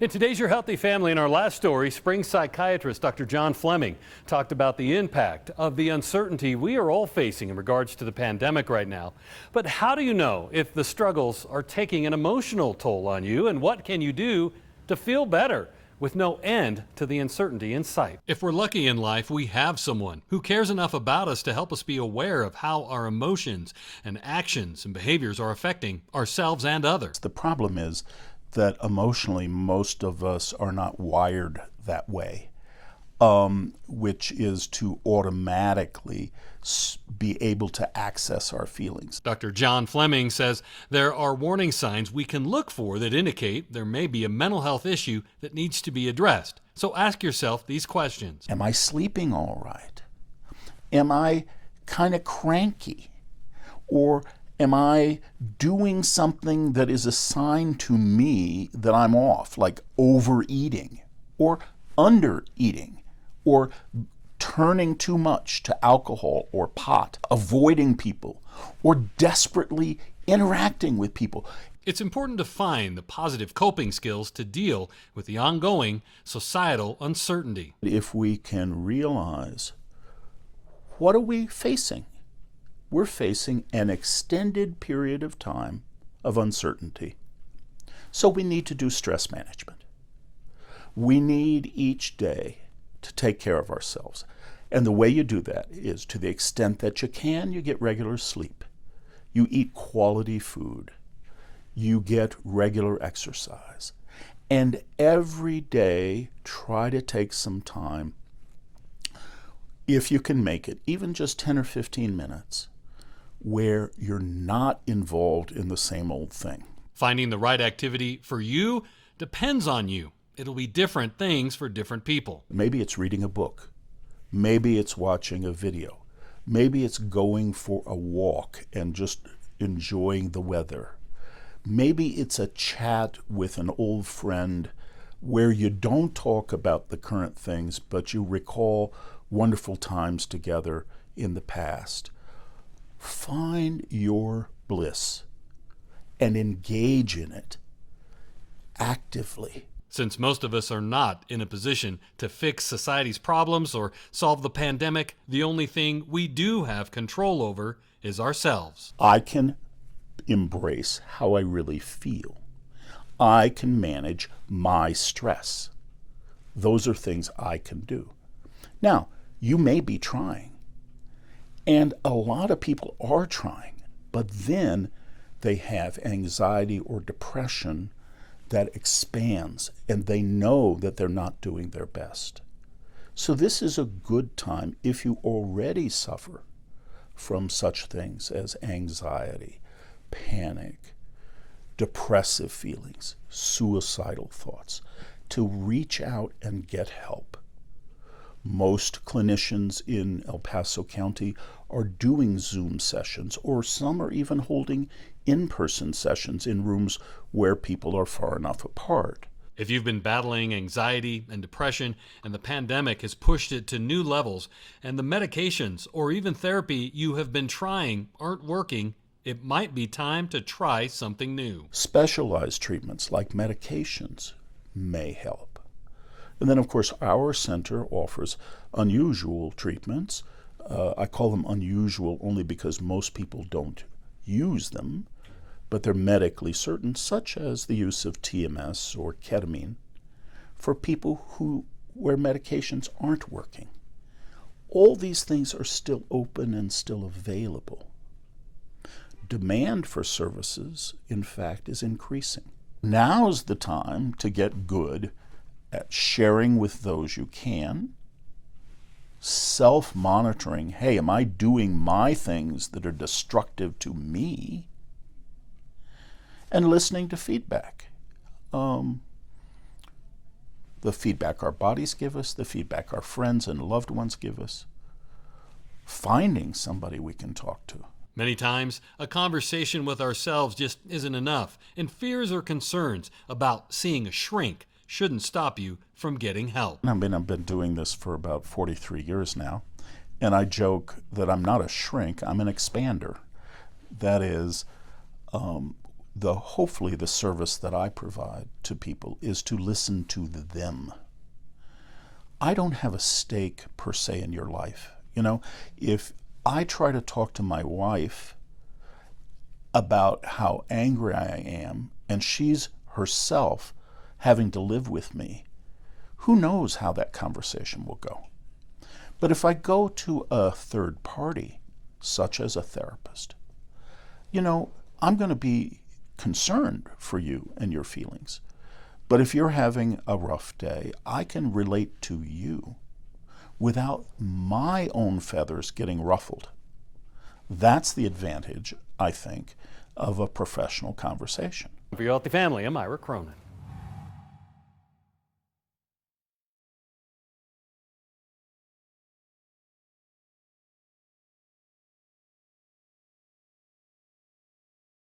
In today's Your Healthy Family, in our last story, spring psychiatrist Dr. John Fleming talked about the impact of the uncertainty we are all facing in regards to the pandemic right now. But how do you know if the struggles are taking an emotional toll on you, and what can you do to feel better with no end to the uncertainty in sight? If we're lucky in life, we have someone who cares enough about us to help us be aware of how our emotions and actions and behaviors are affecting ourselves and others. The problem is that emotionally most of us are not wired that way, which is to automatically be able to access our feelings. Dr. John Fleming says there are warning signs we can look for that indicate there may be a mental health issue that needs to be addressed. So ask yourself these questions. Am I sleeping all right? Am I kind of cranky? Or am I doing something that is a sign to me that I'm off, like overeating or undereating or turning too much to alcohol or pot, avoiding people or desperately interacting with people? It's important to find the positive coping skills to deal with the ongoing societal uncertainty. If we can realize, what are we facing? We're facing an extended period of time of uncertainty. So we need to do stress management. We need each day to take care of ourselves. And the way you do that is, to the extent that you can, you get regular sleep. You eat quality food. You get regular exercise. And every day, try to take some time, if you can make it, even just 10 or 15 minutes, where you're not involved in the same old thing. Finding the right activity for you depends on you. It'll be different things for different people. Maybe it's reading a book. Maybe it's watching a video. Maybe it's going for a walk and just enjoying the weather. Maybe it's a chat with an old friend where you don't talk about the current things, but you recall wonderful times together in the past. Find your bliss and engage in it actively. Since most of us are not in a position to fix society's problems or solve the pandemic, the only thing we do have control over is ourselves. I can embrace how I really feel. I can manage my stress. Those are things I can do. Now, you may be trying. And a lot of people are trying, but then they have anxiety or depression that expands, and they know that they're not doing their best. So this is a good time, if you already suffer from such things as anxiety, panic, depressive feelings, suicidal thoughts, to reach out and get help. Most clinicians in El Paso County are doing Zoom sessions, or some are even holding in-person sessions in rooms where people are far enough apart. If you've been battling anxiety and depression and the pandemic has pushed it to new levels, and the medications or even therapy you have been trying aren't working, it might be time to try something new. Specialized treatments like medications may help. And then, of course, our center offers unusual treatments. I call them unusual only because most people don't use them, but they're medically certain, such as the use of TMS or ketamine for people where medications aren't working. All these things are still open and still available. Demand for services, in fact, is increasing. Now's the time to get good at sharing with those you can, self-monitoring, hey, am I doing my things that are destructive to me? And listening to feedback. The feedback our bodies give us, the feedback our friends and loved ones give us. Finding somebody we can talk to. Many times, a conversation with ourselves just isn't enough, and fears or concerns about seeing a shrink shouldn't stop you from getting help. I've been doing this for about 43 years now, and I joke that I'm not a shrink, I'm an expander. That is, hopefully the service that I provide to people is to listen to them. I don't have a stake per se in your life. You know, if I try to talk to my wife about how angry I am and she's herself having to live with me, who knows how that conversation will go. But if I go to a third party, such as a therapist, you know, I'm going to be concerned for you and your feelings. But if you're having a rough day, I can relate to you without my own feathers getting ruffled. That's the advantage, I think, of a professional conversation. For your healthy family, I'm Ira Cronin.